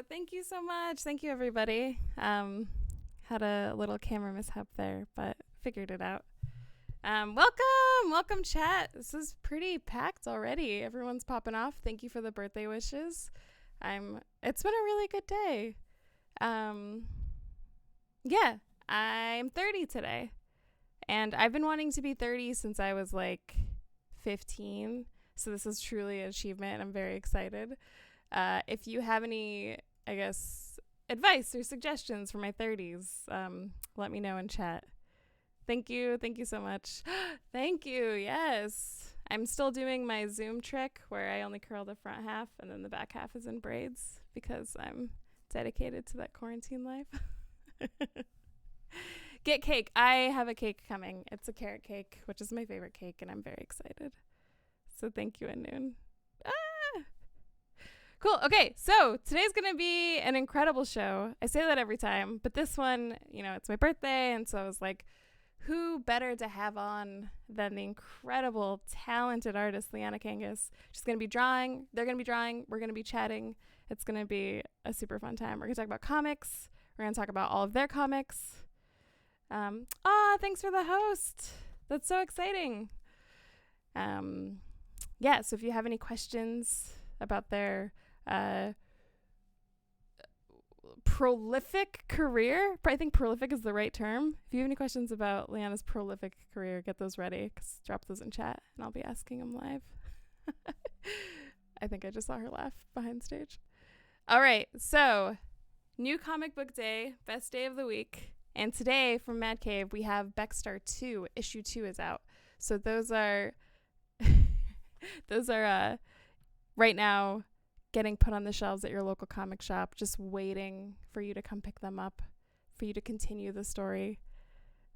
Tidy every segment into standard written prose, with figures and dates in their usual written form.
Thank you so much. Thank you, everybody. Had a little camera mishap there, but figured it out. Welcome, chat. This is pretty packed already. Everyone's popping off. Thank you for the birthday wishes. It's been a really good day. Yeah, I'm 30 today, and I've been wanting to be 30 since I was like 15. So this is truly an achievement. I'm very excited. If you have any, I guess, advice or suggestions for my 30s, let me know in chat. Thank you so much. Thank you. Yes, I'm still doing my Zoom trick where I only curl the front half and then the back half is in braids because I'm dedicated to that quarantine life. Get cake. I have a cake coming. It's a carrot cake, which is my favorite cake, and I'm very excited. So thank you, Anoon. Cool. Okay, so today's going to be an incredible show. I say that every time, but this one, it's my birthday, and so I was like, who better to have on than the incredible, talented artist, Liana Kangas. She's going to be drawing. They're going to be drawing. We're going to be chatting. It's going to be a super fun time. We're going to talk about comics. We're going to talk about all of their comics. Thanks for the host. That's so exciting. Yeah, so if you have any questions about their prolific career, I think prolific is the right term. If you have any questions about Liana's prolific career, get those ready. Drop those in chat, and I'll be asking them live. I think I just saw her laugh behind stage. All right, so new comic book day, best day of the week. And today from Mad Cave, we have Beckstar 2. Issue 2 is out. So those are right now getting put on the shelves at your local comic shop, just waiting for you to come pick them up, for you to continue the story.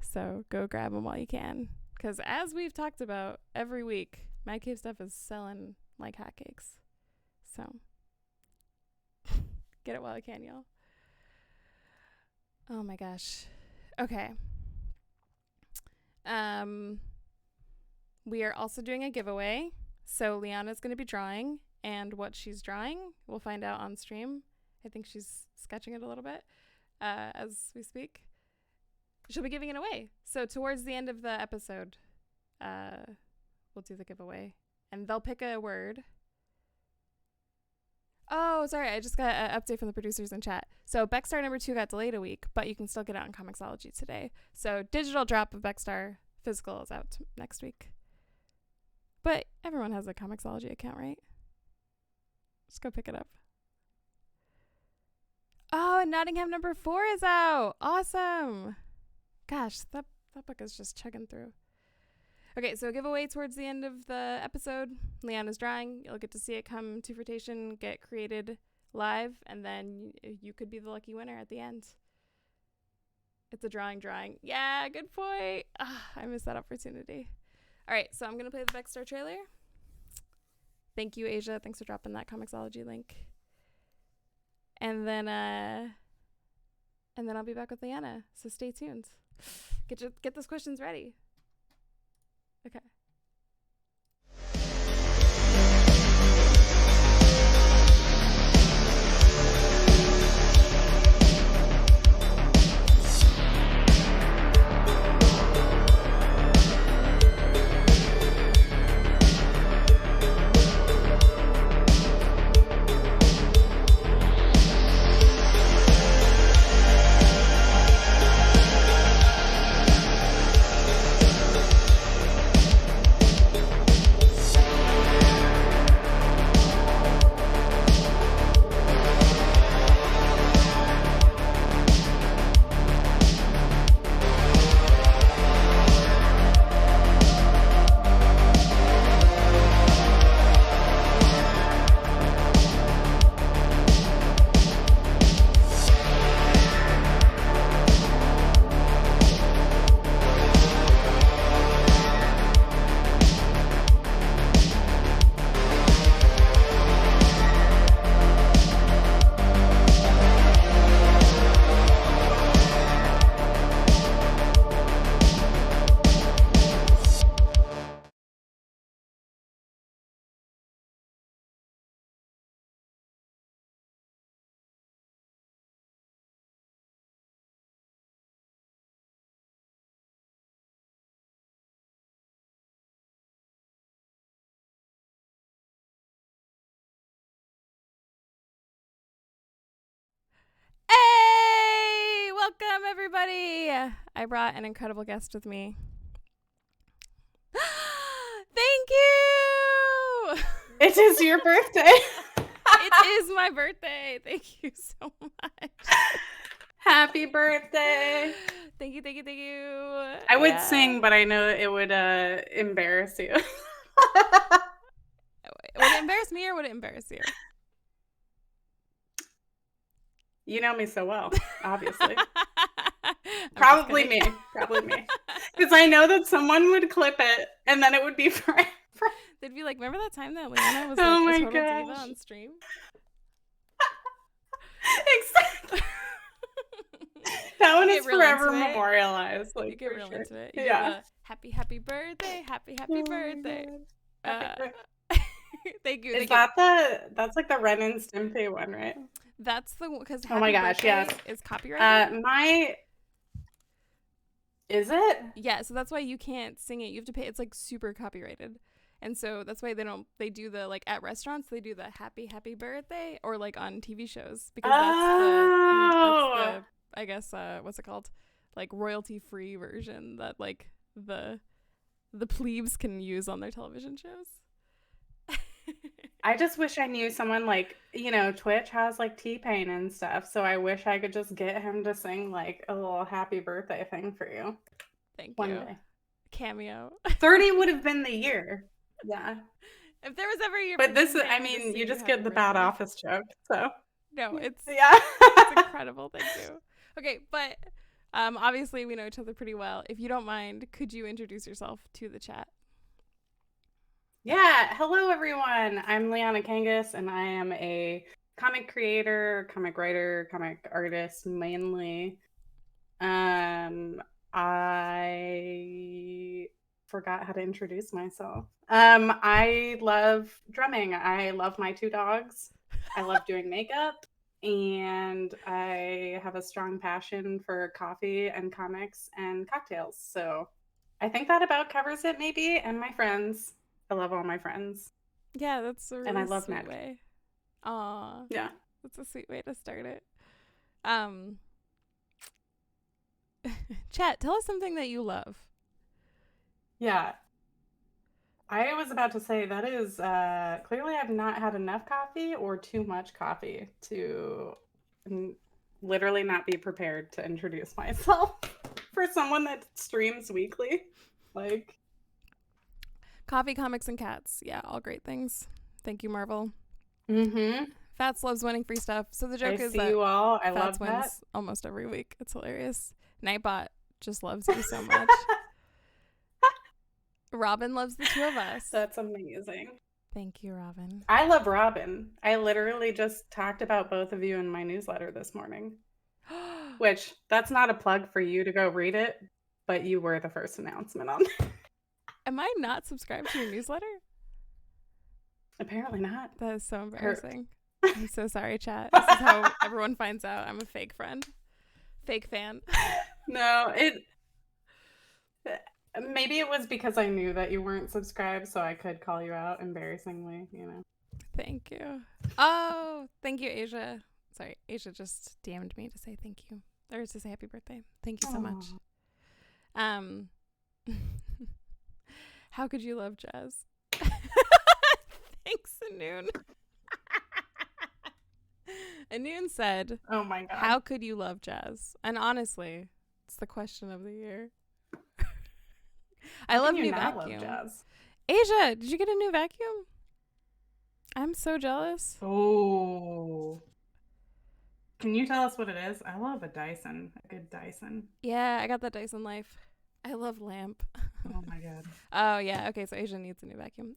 So go grab them while you can. Because as we've talked about every week, Mad Cave stuff is selling like hotcakes. So get it while you can, y'all. Oh my gosh. Okay. We are also doing a giveaway. So Liana's going to be drawing, and what she's drawing, we'll find out on stream. I think she's sketching it a little bit as we speak. She'll be giving it away. So towards the end of the episode, we'll do the giveaway, and they'll pick a word. Oh, sorry, I just got an update from the producers in chat. So Beckstar number 2 got delayed a week, but you can still get it on Comixology today. So digital drop of Beckstar, physical is out next week. But everyone has a Comixology account, right? Just go pick it up. Oh, and Nottingham number 4 is out. Awesome. Gosh, that book is just chugging through. Okay, so giveaway towards the end of the episode. Liana's drawing. You'll get to see it come to fruition, get created live, and then you could be the lucky winner at the end. It's a drawing. Yeah, good point. I missed that opportunity. All right, so I'm going to play the Beckstar trailer. Thank you, Asia. Thanks for dropping that Comixology link. And then I'll be back with Liana, so stay tuned. Get those questions ready. Okay. Welcome, everybody. I brought an incredible guest with me. Thank you. It is your birthday. It is my birthday. Thank you so much. Happy birthday. Thank you. I would sing, but I know it would embarrass you. Would it embarrass me or would it embarrass you? You know me so well, obviously. Probably me. Because I know that someone would clip it and then it would be forever. They'd be like, remember that time that Liana was Oh like my a total gosh. diva on stream? Exactly. That one is forever into memorialized. Like, you get real sure. into it. You Yeah. get the happy birthday, happy Oh birthday. Thank you. Is that's like the Ren and Stimpy one, right? That's the because oh my gosh, yes, is copyrighted. Is it? Yeah, so that's why you can't sing it. You have to pay. It's like super copyrighted, and so that's why they do the like at restaurants they do the happy birthday or like on TV shows because that's the I guess what's it called, like royalty free version that like the plebes can use on their television shows. I just wish I knew someone like, Twitch has like T-Pain and stuff. So I wish I could just get him to sing like a little happy birthday thing for you. Thank One you. day. Cameo. 30 would have been the year. Yeah. If there was ever a year. But this is, you just get the bad office joke. So. No, it's incredible. Thank you. Okay, but obviously we know each other pretty well. If you don't mind, could you introduce yourself to the chat? Yeah, hello everyone. I'm Liana Kangas and I am a comic creator, comic writer, comic artist mainly. I forgot how to introduce myself. I love drumming. I love my 2 dogs. I love doing makeup and I have a strong passion for coffee and comics and cocktails. So I think that about covers it maybe, and my friends. I love all my friends. Yeah, that's a really and I love sweet way. Aw. Yeah. That's a sweet way to start it. Chat, tell us something that you love. Yeah. I was about to say that is clearly I've not had enough coffee or too much coffee to literally not be prepared to introduce myself for someone that streams weekly. Like coffee, comics, and cats. Yeah, all great things. Thank you, Marvel. Mm-hmm. Fats loves winning free stuff. So the joke is that you all. I Fats love wins that. almost every week. It's hilarious. Nightbot just loves you so much. Robin loves the 2 of us. That's amazing. Thank you, Robin. I love Robin. I literally just talked about both of you in my newsletter this morning. Which, that's not a plug for you to go read it, but you were the first announcement on it. Am I not subscribed to your newsletter? Apparently not. That is so embarrassing. I'm so sorry, chat. This is how everyone finds out I'm a fake friend. Fake fan. No, maybe it was because I knew that you weren't subscribed, so I could call you out embarrassingly, Thank you. Oh, thank you, Asia. Sorry, Asia just DM'd me to say thank you. Or to say happy birthday. Thank you so much. How could you love jazz? Thanks, Anoon. Anoon said, oh my god, how could you love jazz? And honestly, it's the question of the year. I love new vacuum. Love jazz? Asia, did you get a new vacuum? I'm so jealous. Oh. Can you tell us what it is? I love a Dyson. A good Dyson. Yeah, I got the Dyson Life. I love lamp. Oh my god. Oh yeah. Okay, so Asia needs a new vacuum.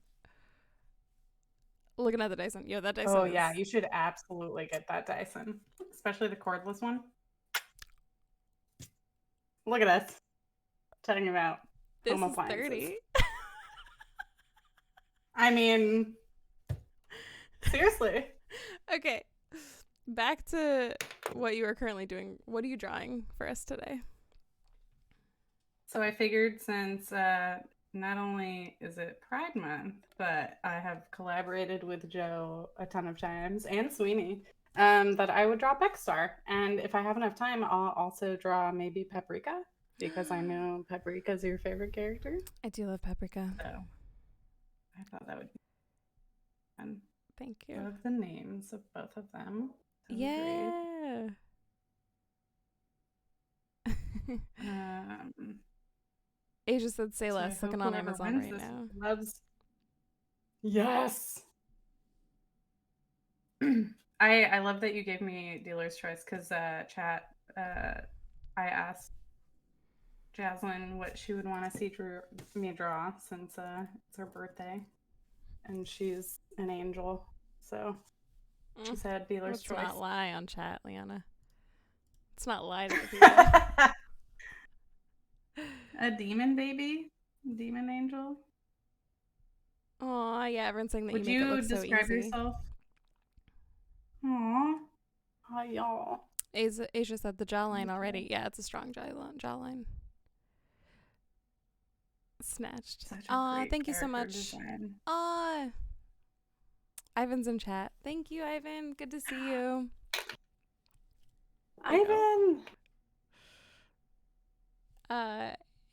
Looking at the Dyson. Yo, that Dyson. Oh yeah, you should absolutely get that Dyson. Especially the cordless one. Look at us. Talking about this home is appliances. 30. I mean, seriously. Okay. Back to what you are currently doing. What are you drawing for us today? So I figured since not only is it Pride Month, but I have collaborated with Joe a ton of times and Sweeney that I would draw Beckstar. And if I have enough time, I'll also draw maybe Paprika, because I know Paprika is your favorite character. I do love Paprika. So I thought that would be fun. Thank you. Love the names of both of them. So Yeah. Asia said say less, looking on Amazon right now. Loves. Yes. I love that you gave me dealer's choice, because chat, I asked Jazzlyn what she would want to see me draw, since it's her birthday, and she's an angel, so she said dealer's choice. Let's not lie on chat, Liana. Let's not lie to the people. A demon baby? Demon angel? Aw, yeah, everyone's saying that Would you make it look so easy. Would you describe yourself? Aw. Hi, y'all. Asia said the jawline already. Yeah, it's a strong jawline. Snatched. Aw, thank you so much. Aw. Ivan's in chat. Thank you, Ivan. Good to see you. Ivan!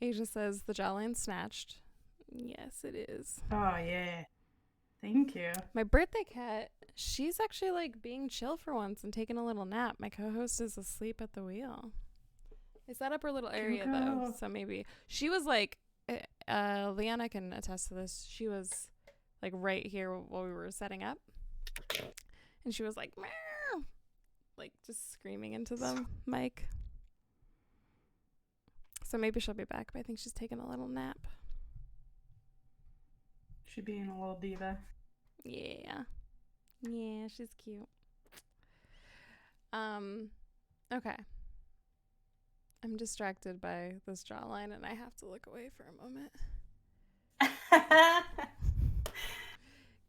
Asia says the jawline snatched. Yes, it is. Oh, yeah. Thank you. My birthday cat, she's actually like being chill for once and taking a little nap. My co-host is asleep at the wheel. I set up her little area though, so maybe she was like, Liana can attest to this. She was like right here while we were setting up, and she was like, meow, like just screaming into the mic. So maybe she'll be back, but I think she's taking a little nap. She being a little diva. Yeah, she's cute. Okay. I'm distracted by this jawline, and I have to look away for a moment.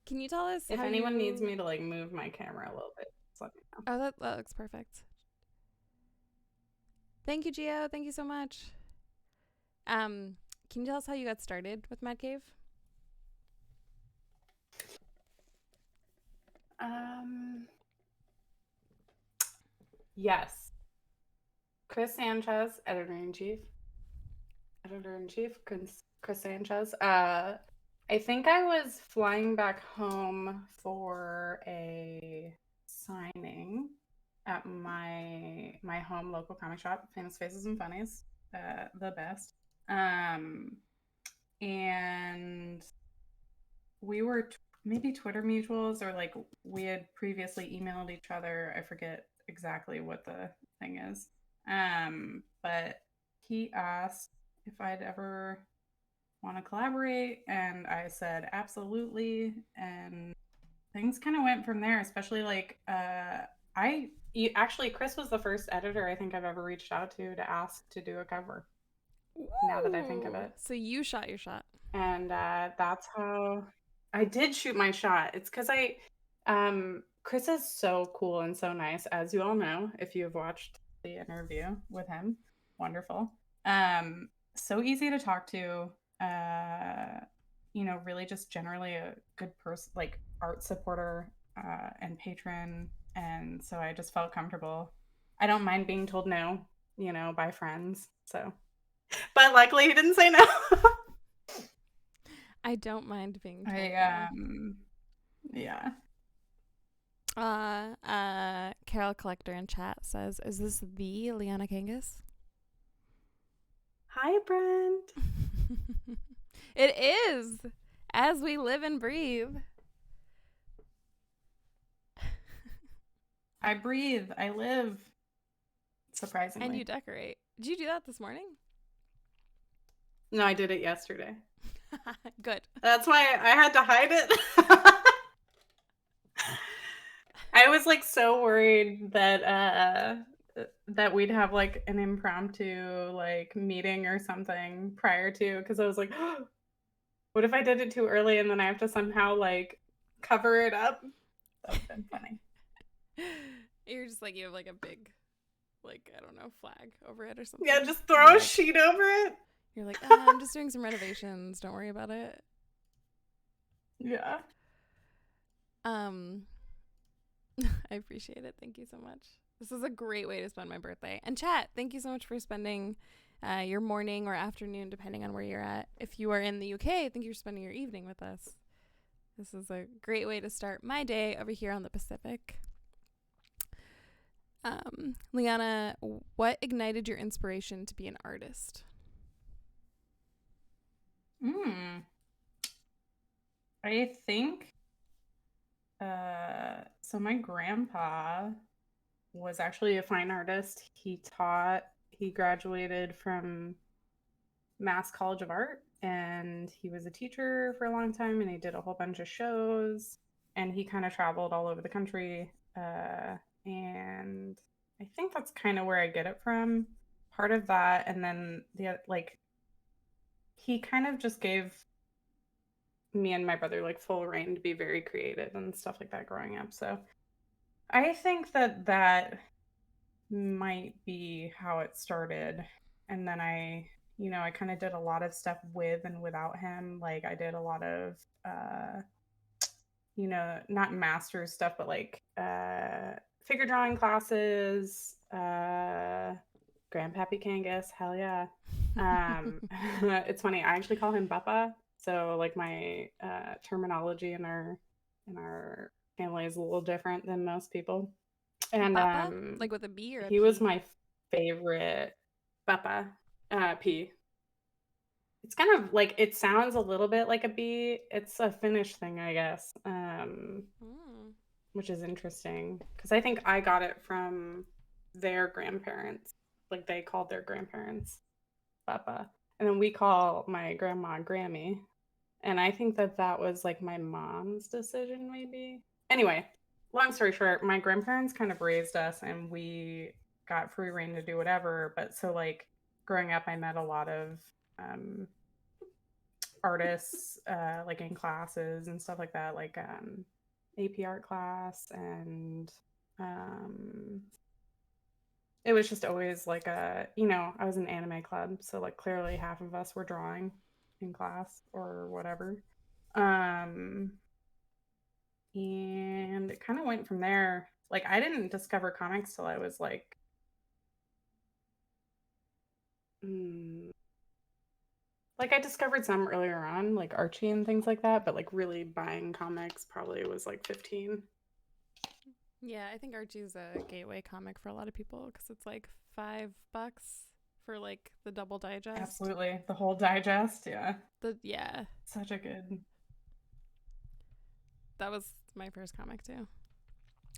Can you tell us if anyone needs me to like move my camera a little bit, just let me know. Oh, that looks perfect. Thank you, Gio. Thank you so much. Can you tell us how you got started with Mad Cave? Yes. Chris Sanchez, editor-in-chief, Chris Sanchez. I think I was flying back home for a signing at my home local comic shop, Famous Faces and Funnies, the best. And we were maybe Twitter mutuals, or like we had previously emailed each other. I forget exactly what the thing is. But he asked if I'd ever want to collaborate, and I said absolutely, and things kind of went from there. Especially like actually Chris was the first editor I think I've ever reached out to ask to do a cover. Ooh. Now that I think of it. So you shot your shot. And that's how I did shoot my shot. It's because Chris is so cool and so nice, as you all know if you've watched the interview with him. Wonderful. So easy to talk to. Really just generally a good person, like art supporter and patron. And so I just felt comfortable. I don't mind being told no, by friends. So, but luckily he didn't say no. I don't mind being told no. Yeah. Carol Collector in chat says, is this the Liana Kangas? Hi, Brent. It is, as we live and breathe. I breathe. I live. Surprisingly. And you decorate. Did you do that this morning? No, I did it yesterday. Good. That's why I had to hide it. I was like so worried that we'd have like an impromptu like meeting or something prior to, because I was like, oh, what if I did it too early and then I have to somehow like cover it up? That would have been funny. You're just like, you have like a big, like, I don't know, flag over it or something. Yeah, just throw a sheet over it. You're like, I'm just doing some renovations. Don't worry about it. Yeah. I I appreciate it. Thank you so much. This is a great way to spend my birthday. And chat, thank you so much for spending your morning or afternoon, depending on where you're at. If you are in the UK, I think you're spending your evening with us. This is a great way to start my day over here on the Pacific. Liana, what ignited your inspiration to be an artist? I think so my grandpa was actually a fine artist. He graduated from Mass College of Art, and he was a teacher for a long time, and he did a whole bunch of shows, and he kind of traveled all over the country. And I think that's kind of where I get it from. Part of that, and then he kind of just gave me and my brother like full reign to be very creative and stuff like that growing up. So I think that might be how it started. And then I kind of did a lot of stuff with and without him. Like I did a lot of not master stuff, but like figure drawing classes, Grandpappy Kangas, hell yeah. It's funny, I actually call him Papa. So like my terminology in our family is a little different than most people. And Papa? Like with a B or a he P? was my favorite. Papa, P. It's kind of like, it sounds a little bit like a B. It's a Finnish thing, I guess, which is interesting because I think I got it from their grandparents. Like they called their grandparents Papa, and then we call my grandma Grammy. And I think that was like my mom's decision, maybe. Anyway, long story short, my grandparents kind of raised us and we got free reign to do whatever. But so, like, growing up, I met a lot of artists, like in classes and stuff like that, like AP art class. And it was just always like I was in anime club. So, like, clearly half of us were drawing in class or whatever. And it kind of went from there. Like I didn't discover comics till I was like I discovered some earlier on, like Archie and things like that, but like really buying comics probably was like 15. Yeah, I think Archie's a gateway comic for a lot of people because it's like $5 for like the double digest. Absolutely, the whole digest. Yeah. Such a good. That was my first comic too.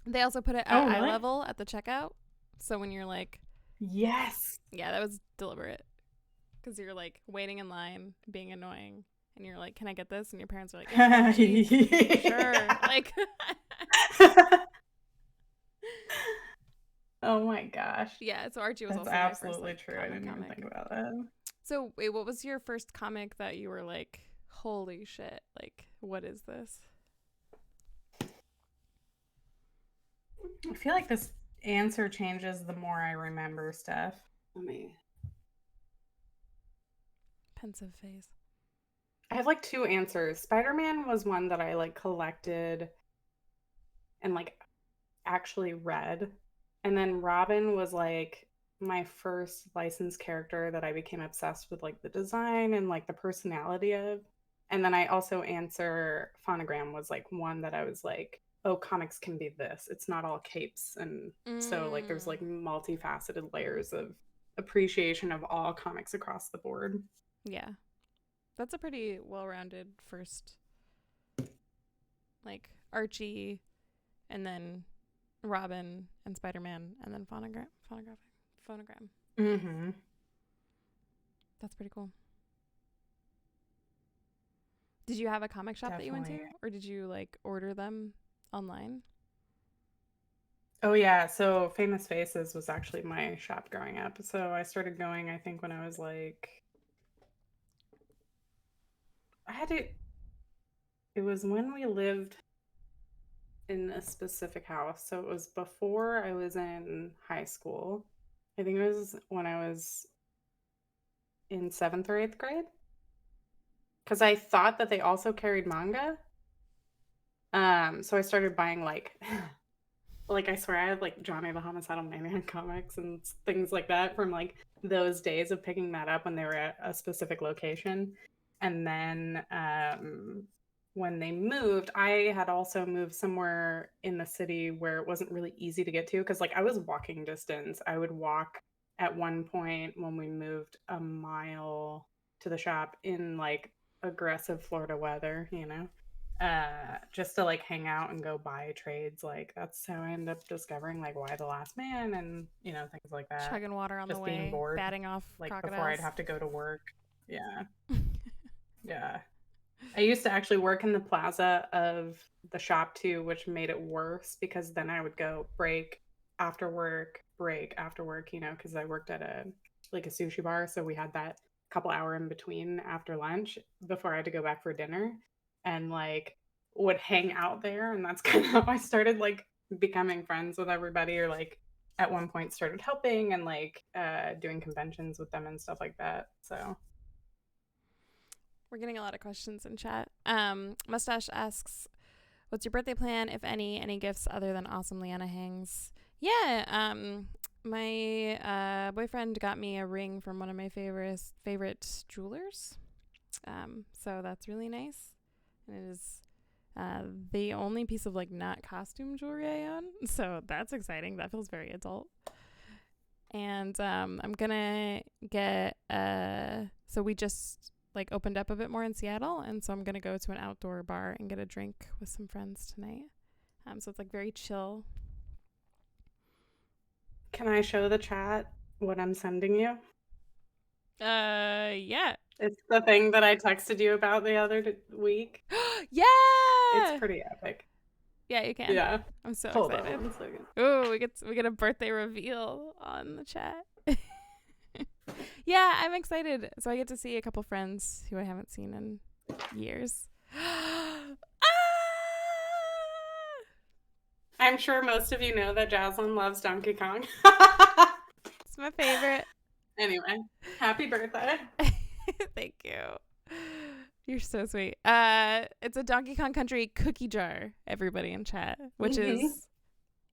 They also put it at eye level at the checkout, so when you're like, yes, yeah, that was deliberate because you're like waiting in line, being annoying, and you're like, "Can I get this?" And your parents are like, "Yeah, sure." Like. Oh my gosh. Yeah, so Archie was That's also absolutely my first, true. I didn't even think about that. So wait, what was your first comic that you were like, holy shit, like, what is this? I feel like this answer changes the more I remember stuff. Let me. Pensive face. I have like two answers. Spider-Man was one that I like collected and like actually read. And then Robin was like my first licensed character that I became obsessed with, like the design and like the personality of. And then I also answer Phonogram was like one that I was like, oh, comics can be this. It's not all capes. And so like there's like multifaceted layers of appreciation of all comics across the board. Yeah. That's a pretty well-rounded first, like Archie and then Robin and Spider-Man and then Phonogram. Mm-hmm. That's pretty cool. Did you have a comic shop that you went to, or did you like order them online? Oh yeah, so Famous Faces was actually my shop growing up. So I started going, I think, when I was like, it was when we lived in a specific house. So it was before I was in high school. I think it was when I was in 7th or 8th grade. Because I thought that they also carried manga. So I started buying like like, I swear I have like Johnny the Homicidal Maniac comics and things like that from like those days of picking that up when they were at a specific location. And then when they moved, I had also moved somewhere in the city where it wasn't really easy to get to because like I was walking distance. I would walk at one point when we moved a mile to the shop in like aggressive Florida weather, you know, just to like hang out and go buy trades. Like that's how I ended up discovering like Why the Last Man and you know things like that. Chugging water on the Just being way, bored, batting off like before I'd crocodiles. have to go to work. Yeah, yeah. I used to actually work in the plaza of the shop too, which made it worse because then I would go break after work, you know, because I worked at a like a sushi bar, so we had that couple hour in between after lunch before I had to go back for dinner, and like would hang out there, and that's kind of how I started like becoming friends with everybody, or like at one point started helping and like doing conventions with them and stuff like that. So We're getting a lot of questions in chat. Mustache asks, what's your birthday plan, if any? Any gifts other than awesome Liana hangs? Yeah, my boyfriend got me a ring from one of my favorite jewelers. So that's really nice. And it is the only piece of like not costume jewelry I own. So that's exciting. That feels very adult. And I'm gonna get so we just like opened up a bit more in Seattle, and so I'm gonna go to an outdoor bar and get a drink with some friends tonight. So it's like very chill. can I show the chat what I'm sending you? Yeah. It's the thing that I texted you about the other week. Yeah. It's pretty epic. Yeah, you can. Yeah. I'm so Hold excited. on 1 second. Oh, we get a birthday reveal on the chat. Yeah, I'm excited. So I get to see a couple friends who I haven't seen in years. I'm sure most of you know that Jazzlyn loves Donkey Kong. It's my favorite. Anyway, happy birthday. Thank you. You're so sweet. It's a Donkey Kong Country cookie jar, everybody in chat, which is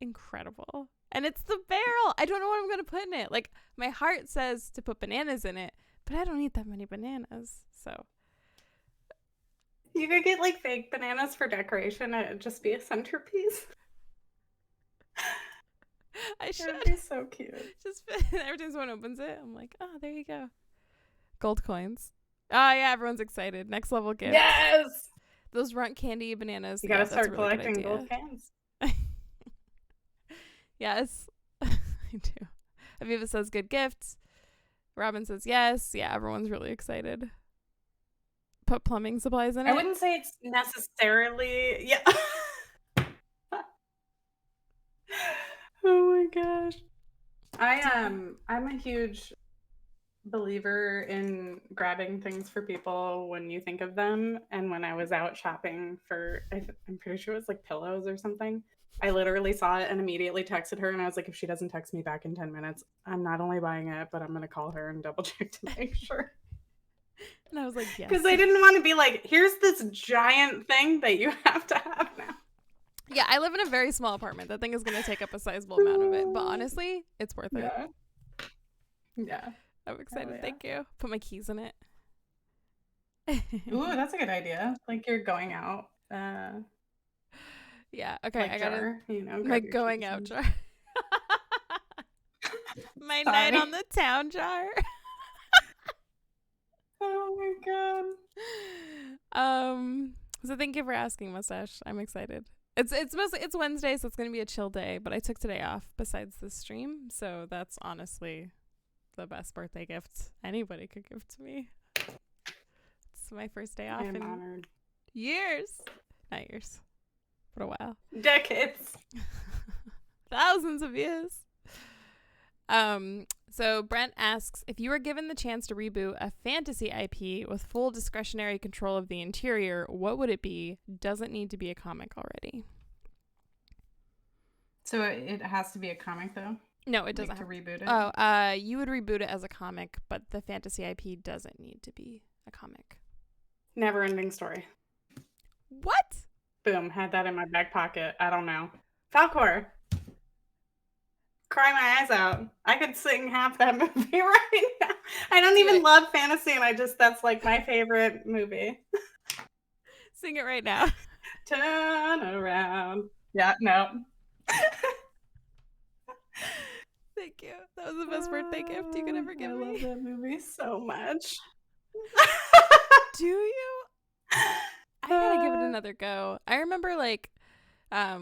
incredible. And it's the barrel. I don't know what I'm going to put in it. Like, my heart says to put bananas in it, but I don't eat that many bananas. So You could get like fake bananas for decoration. It'd just be a centerpiece. I should. It'd be so cute. Just every time someone opens it, I'm like, oh, there you go. Gold coins. Oh, yeah, everyone's excited. Next level gift. Yes! Those runt candy bananas. You gotta that's a start really good collecting idea. gold cans. Yes, I do. Aviva says good gifts. Robin says yes. Yeah, everyone's really excited. Put plumbing supplies in it. I wouldn't say it's necessarily... Yeah. Oh my gosh. I'm a huge believer in grabbing things for people when you think of them. And when I was out shopping for, I'm pretty sure it was like pillows or something, I literally saw it and immediately texted her. And I was like, if she doesn't text me back in 10 minutes, I'm not only buying it, but I'm going to call her and double check to make sure. And I was like, yes. Because I didn't want to be like, here's this giant thing that you have to have now. Yeah, I live in a very small apartment. That thing is going to take up a sizable amount of it. But honestly, it's worth it. Yeah. I'm excited. Yeah. Thank you. Put my keys in it. Ooh, that's a good idea. Like you're going out. Yeah. Okay. Like I got jar, you know, my going out jar. My night on the town jar. Oh my god. So thank you for asking, Mustache. I'm excited. It's mostly it's Wednesday, so it's gonna be a chill day. But I took today off besides this stream, so that's honestly the best birthday gift anybody could give to me. It's my first day off I'm in honored. years, not years, but a while. Decades. Thousands of years. So Brent asks, if you were given the chance to reboot a fantasy IP with full discretionary control of the interior, what would it be? Doesn't need to be a comic already. So it has to be a comic though? No, it doesn't have have to reboot it. Oh, you would reboot it as a comic, but the fantasy IP doesn't need to be a comic. Never ending story. What? Boom, had that in my back pocket. I don't know. Falcor. cry my eyes out. I could sing half that movie right now. I don't even love fantasy, and that's like my favorite movie. Sing it right now. Turn around. Yeah, no. Thank you. That was the best birthday gift you could ever give me. I love that movie so much. Do you? I gotta give it another go. I remember like, a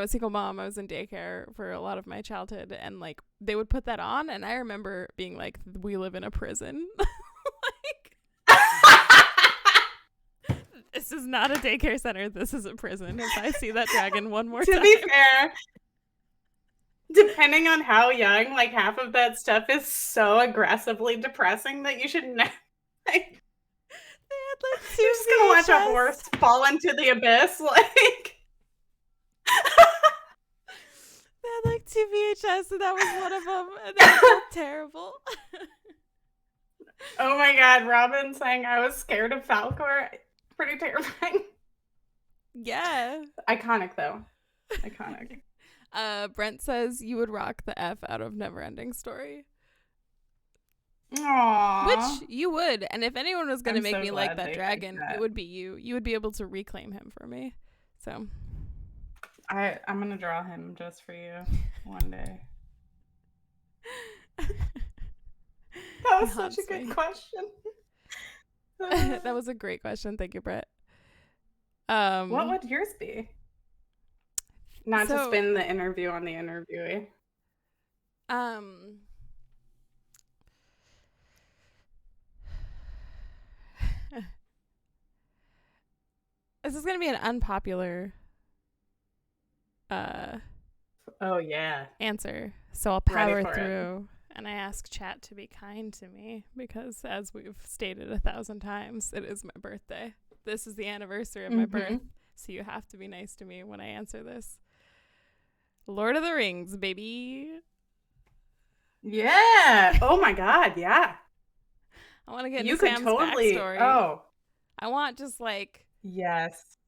single mom. I was in daycare for a lot of my childhood, and like they would put that on, and I remember being like, "We live in a prison." Like, this is not a daycare center. This is a prison. If I see that dragon one more time. To be fair, depending on how young, like half of that stuff is so aggressively depressing that you should never. Like, you're just gonna watch a horse fall into the abyss, like. They had like 2 VHS, and that was one of them, and that was terrible. Oh my god, Robin saying I was scared of Falcor. Pretty terrifying. Yeah. Iconic though. Iconic. Brent says you would rock the F out of Neverending Story. Aww. Which you would, and if anyone was going to make me like that dragon, that. It would be you. You would be able to reclaim him for me. So I'm going to draw him just for you one day. That was such a good question. That was a great question. Thank you, Brett. What would yours be? Not to spin the interview on the interviewee. This is going to be an unpopular oh yeah answer, so I'll power through and I ask chat to be kind to me, because as we've stated 1,000 times, it is my birthday. This is the anniversary of my birth, so you have to be nice to me when I answer this. Lord of the Rings, baby. Yeah. Oh my god, yeah. I want to get into Sam's backstory. Oh, I want just like, yes,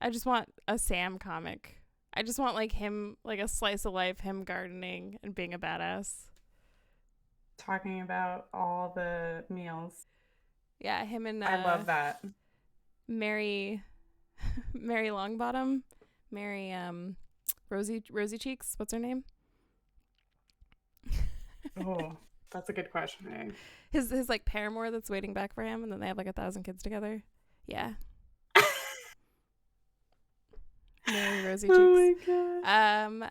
I just want a Sam comic. I just want like him, like a slice of life, him gardening and being a badass. Talking about all the meals. Yeah, him and I love that. Mary Longbottom, Mary Rosy Cheeks. What's her name? Oh, that's a good question. His like paramour that's waiting back for him, and then they have like 1,000 kids together. Yeah. Mary Rosy Cheeks. Oh my god.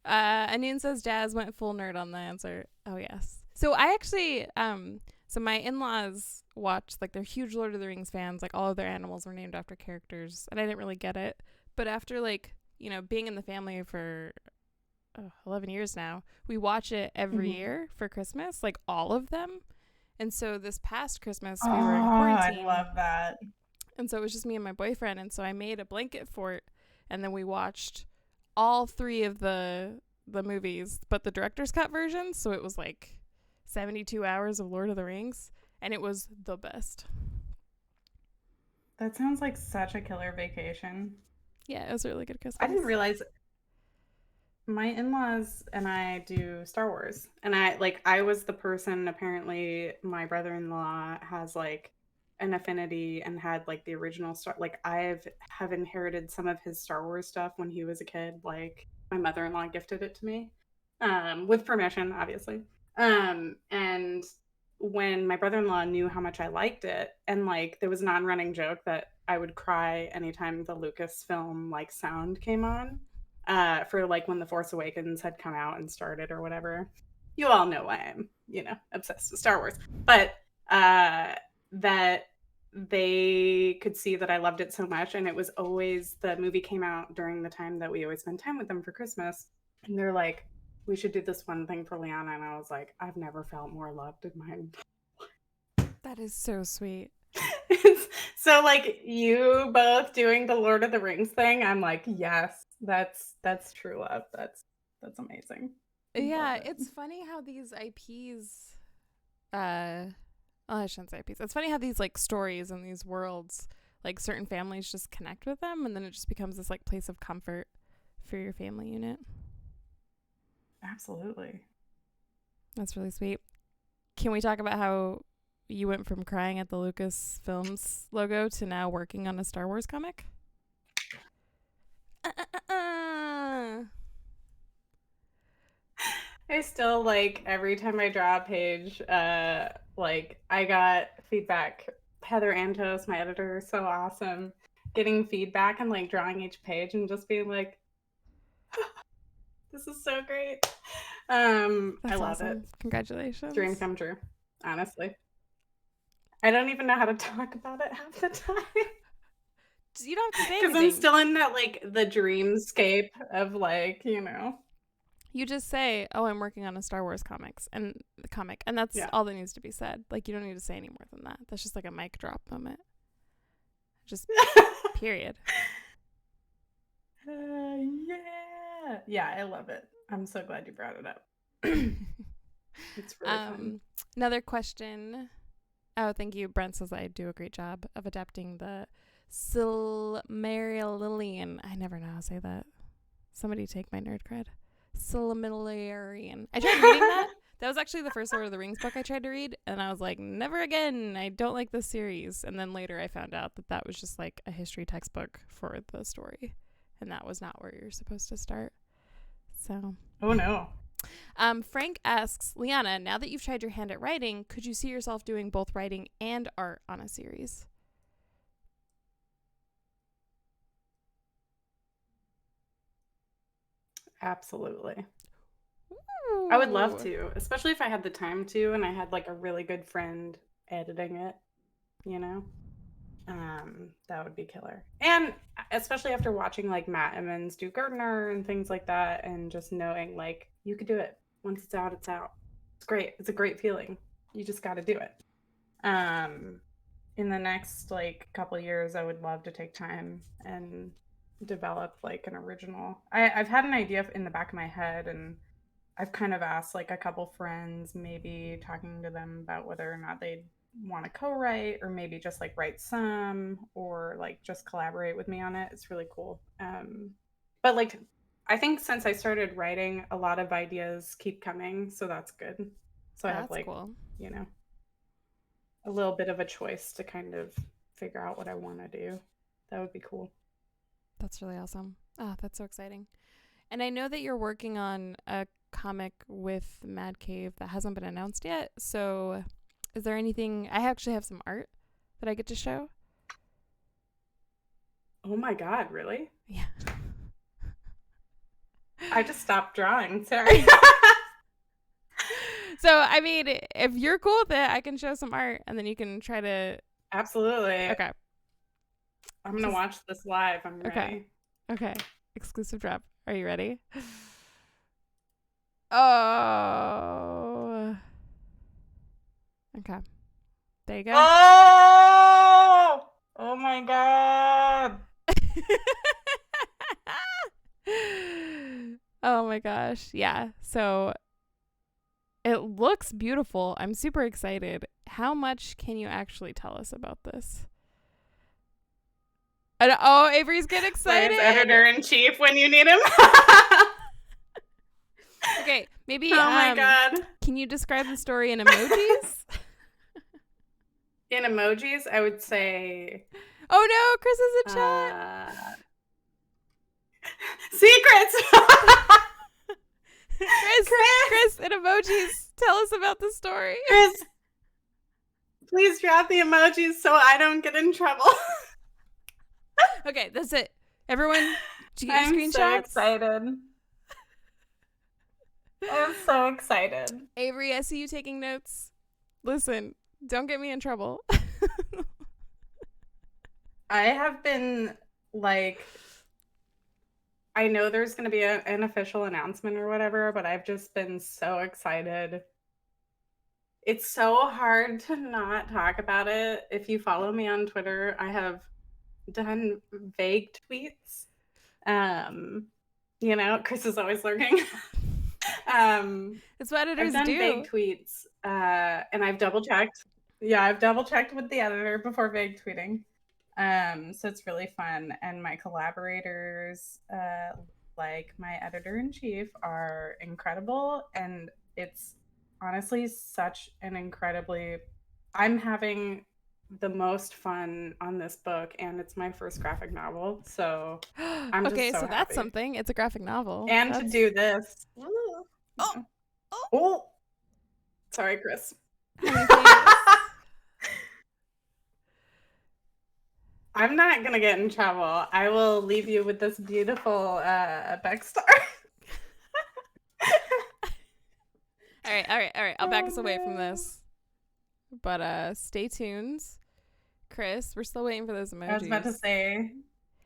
Anine says Jazz went full nerd on the answer. Oh yes. So I actually so my in-laws watched, like, they're huge Lord of the Rings fans. Like, all of their animals were named after characters, and I didn't really get it. But after, like, being in the family for 11 years now, we watch it every year for Christmas, like all of them. And so this past Christmas we were in quarantine. I love that. And so it was just me and my boyfriend, and so I made a blanket fort, and then we watched all 3 of the movies, but the director's cut version. So it was like 72 hours of Lord of the Rings, and it was the best. That sounds like such a killer vacation. Yeah, it was a really good Christmas. I didn't realize my in-laws and I do Star Wars, and I was the person, apparently my brother-in-law has like an affinity and had like the original Star, like have inherited some of his Star Wars stuff when he was a kid. Like my mother-in-law gifted it to me, with permission, obviously. And when my brother-in-law knew how much I liked it, and like there was an on-running joke that I would cry anytime the Lucasfilm like sound came on, for like when The Force Awakens had come out and started or whatever. You all know why I'm, obsessed with Star Wars. But that they could see that I loved it so much, and it was always, the movie came out during the time that we always spend time with them for Christmas, and they're like, we should do this one thing for Liana, and I was like, I've never felt more loved in my life. That is so sweet. So like you both doing the Lord of the Rings thing, I'm like, yes, that's true love. That's amazing. Yeah, it's funny how these IPs I shouldn't say IPs. It's funny how these like stories and these worlds, like certain families just connect with them, and then it just becomes this like place of comfort for your family unit. Absolutely. That's really sweet. Can we talk about how you went from crying at the Lucasfilms logo to now working on a Star Wars comic? I still, like, every time I draw a page, like, I got feedback. Heather Antos, my editor, is so awesome. Getting feedback and, like, drawing each page and just being like, this is so great. I love it. Congratulations. Dream come true, honestly. I don't even know how to talk about it half the time. You don't have to say Because anything. I'm still in that, like, the dreamscape of, like, you know. You just say, "Oh, I'm working on a Star Wars comic," and that's all that needs to be said. Like, you don't need to say any more than that. That's just like a mic drop moment. Just period. Yeah, I love it. I'm so glad you brought it up. It's really fun. Another question. Oh, thank you. Brent says I do a great job of adapting the Silmarillion. I never know how to say that. Somebody take my nerd cred. Silmarillion. I tried reading that. That was actually the first Lord of the Rings book I tried to read, and I was like, never again. I don't like this series. And then later I found out that was just like a history textbook for the story, and that was not where you're supposed to start. So. Oh no. Frank asks, Liana, now that you've tried your hand at writing, could you see yourself doing both writing and art on a series? Absolutely. Ooh. I would love to, especially if I had the time to and I had like a really good friend editing it, you know? That would be killer. And especially after watching like Matt Emmons do Gardner and things like that, and just knowing like you could do it. Once it's out, it's out. It's great. It's a great feeling. You just got to do it. In the next like couple years, I would love to take time and develop like an original. I've had an idea in the back of my head, and I've kind of asked like a couple friends, maybe talking to them about whether or not they'd want to co-write or maybe just like write some or like just collaborate with me on it. It's really cool. But like I think since I started writing, a lot of ideas keep coming, so that's good. So I have like cool. You know, a little bit of a choice to kind of figure out what I want to do. That would be cool. That's really awesome. Ah, that's so exciting. And I know that you're working on a comic with Mad Cave that hasn't been announced yet. So is there anything? I actually have some art that I get to show. Oh my God, really? Yeah. I just stopped drawing. Sorry. So, I mean, if you're cool with it, I can show some art and then you can try to. Absolutely. Okay. I'm going to watch this live. I'm ready. Okay. Exclusive drop. Are you ready? Oh. Okay. There you go. Oh my God. Oh my gosh. Yeah. So it looks beautiful. I'm super excited. How much can you actually tell us about this? Oh, Avery's getting excited. Where's editor-in-chief when you need him? Okay, maybe. Oh my God. Can you describe the story in emojis? In emojis, I would say. Oh no, Chris is in chat. Secrets. Chris, in emojis, tell us about the story. Chris, please drop the emojis so I don't get in trouble. Okay, that's it. Everyone, did you get your screenshots? I'm so excited. I'm so excited. Avery, I see you taking notes. Listen, don't get me in trouble. I have been like, I know there's going to be an official announcement or whatever, but I've just been so excited. It's so hard to not talk about it. If you follow me on Twitter, I have done vague tweets. You know, Chris is always lurking. It's what editors I've done do. vague tweets, and I've double checked. Yeah, I've double checked with the editor before vague tweeting. So it's really fun, and my collaborators like my editor-in-chief are incredible, and it's honestly such an incredibly I'm having the most fun on this book, and it's my first graphic novel, so I'm just Okay, so so that's happy. something. It's a graphic novel. And That's... to do this. Oh, oh. Oh, sorry, Chris. How many pages? I'm not gonna get in trouble. I will leave you with this beautiful backstar. All right. I'll back us away from this. But stay tuned. Chris, we're still waiting for those emojis. I was about to say.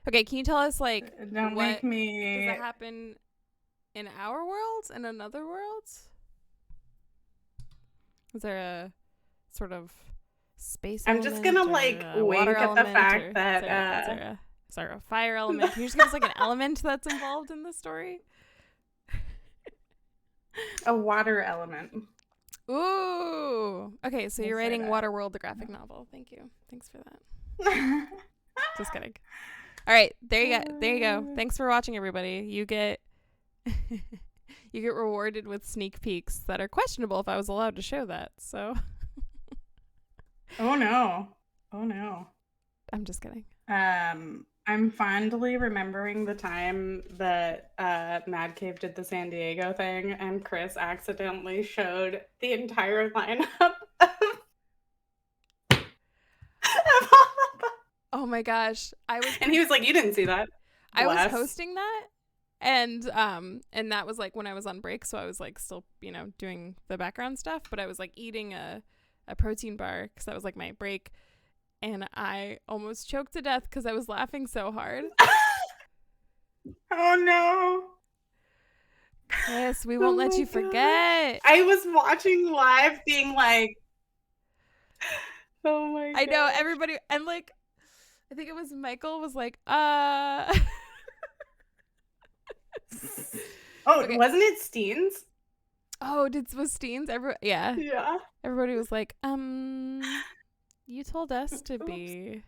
Okay, can you tell us, like, Don't what make me... does it happen in our world? In another world? Is there a sort of space I'm just gonna, like, wink at the fact that... Is there a fire element? Can you just give us, like, an element that's involved in the story? A water element. Ooh. Okay, so you're writing Waterworld, the graphic novel. Thank you. Thanks for that. Just kidding. All right, there you go. Thanks for watching, everybody. You get you get rewarded with sneak peeks that are questionable if I was allowed to show that. So Oh no. I'm just kidding. I'm fondly remembering the time that Mad Cave did the San Diego thing, and Chris accidentally showed the entire lineup of Oh my gosh. And he was like, "You didn't see that." I was hosting that, and that was like when I was on break, so I was like still, doing the background stuff, but I was like eating a protein bar because that was like my break, and I almost choked to death because I was laughing so hard. Oh no. Yes, we won't let you forget. I was watching live being like, oh my god. I know, everybody, and like, I think it was Michael was like, Oh, okay. Wasn't it Steen's? Oh, was Steen's? Yeah. Yeah. Everybody was like, you told us to be.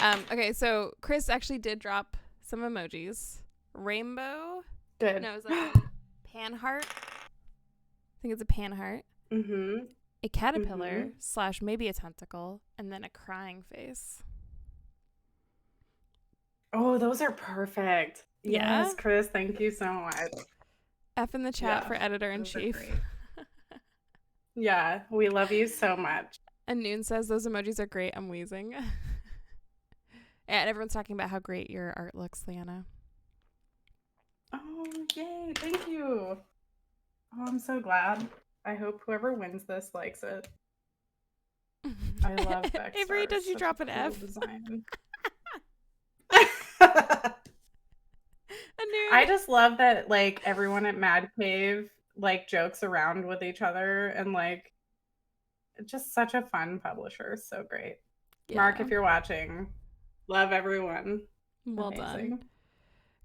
Okay, so Chris actually did drop some emojis. Rainbow. Good. No, it was like a pan heart. I think it's a pan heart. Mm-hmm. A caterpillar / maybe a tentacle, and then a crying face. Oh, those are perfect. Yeah? Yes, Chris, thank you so much. F in the chat for editor-in-chief. Yeah, we love you so much. And Noon says those emojis are great. I'm wheezing. And everyone's talking about how great your art looks, Liana. Oh, yay. Thank you. Oh, I'm so glad. I hope whoever wins this likes it. I love that. Avery, does you drop an cool F? Design. Noon. I just love that, like, everyone at Mad Cave, like, jokes around with each other, and, like, just such a fun publisher. So great. Yeah. Mark, if you're watching, love everyone. Well done.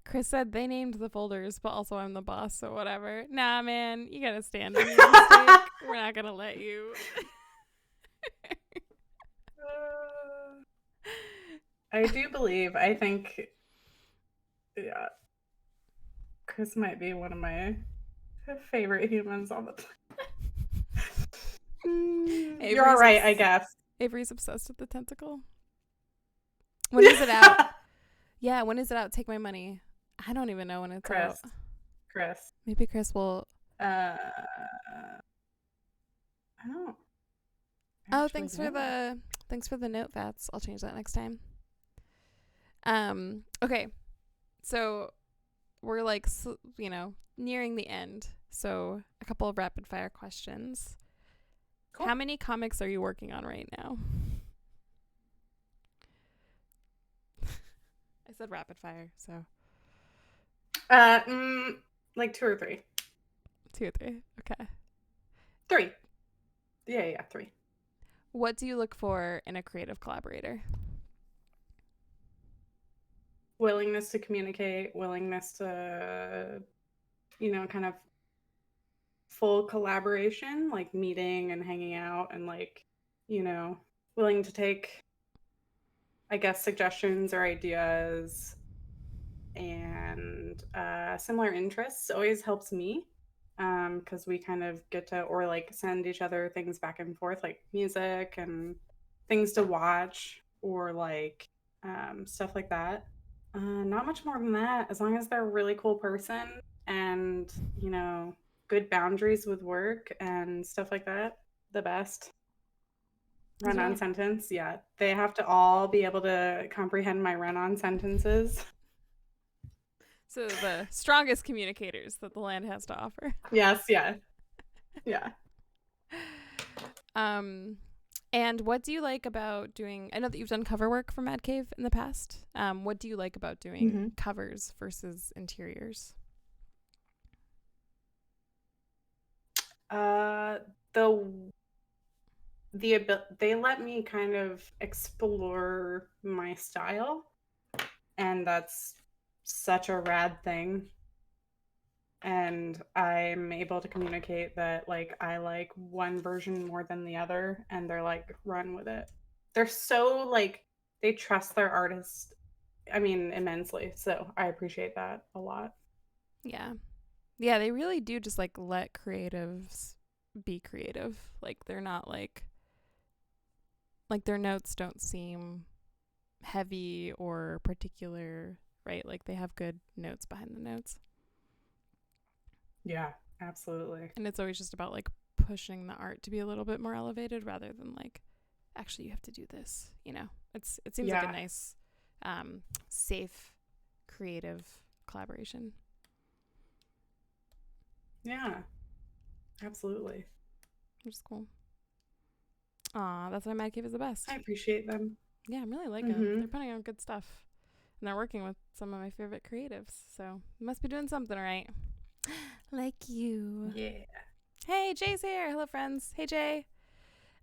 Chris said they named the folders, but also I'm the boss, so whatever. Nah, man, you gotta stand on your mistake. We're not gonna let you. I do believe, I think, yeah, Chris might be one of my favorite humans on the planet. You're all right, I guess. Avery's obsessed with the tentacle. When is it out? Yeah, when is it out? Take my money. I don't even know when it's out. Chris. Maybe Chris will. I don't. Oh, thanks for the note, Vats. I'll change that next time. Okay, so we're like, nearing the end. So a couple of rapid fire questions. Cool. How many comics are you working on right now? I said rapid fire, so. Like 2 or 3. 2 or 3. Okay. 3. Yeah, 3. What do you look for in a creative collaborator? Willingness to communicate, willingness to, kind of full collaboration, like meeting and hanging out, and like, willing to take, I guess, suggestions or ideas and similar interests always helps me, because we kind of get to, or like send each other things back and forth, like music and things to watch, or like stuff like that. Not much more than that, as long as they're a really cool person and, good boundaries with work and stuff like that. The best. Run-on sentence, yeah. They have to all be able to comprehend my run-on sentences. So the strongest communicators that the land has to offer. Yes, yeah. Yeah. And what do you like about doing, I know that you've done cover work for Mad Cave in the past. What do you like about doing covers versus interiors? They let me kind of explore my style, and that's such a rad thing. And I'm able to communicate that, like, I like one version more than the other, and they're like, run with it. They're so, like, they trust their artist, immensely. So I appreciate that a lot. Yeah. Yeah, they really do just like let creatives be creative. Like they're not like their notes don't seem heavy or particular, right? Like they have good notes behind the notes. Yeah, absolutely. And it's always just about like pushing the art to be a little bit more elevated rather than like, actually you have to do this, it seems like a nice safe creative collaboration. Yeah, absolutely. Which is cool. Aw, that's why Mad Cave is the best. I appreciate them. Yeah, I'm really liking them. They're putting out good stuff. And they're working with some of my favorite creatives. So they must be doing something right. Like you. Yeah. Hey, Jay's here. Hello, friends. Hey, Jay.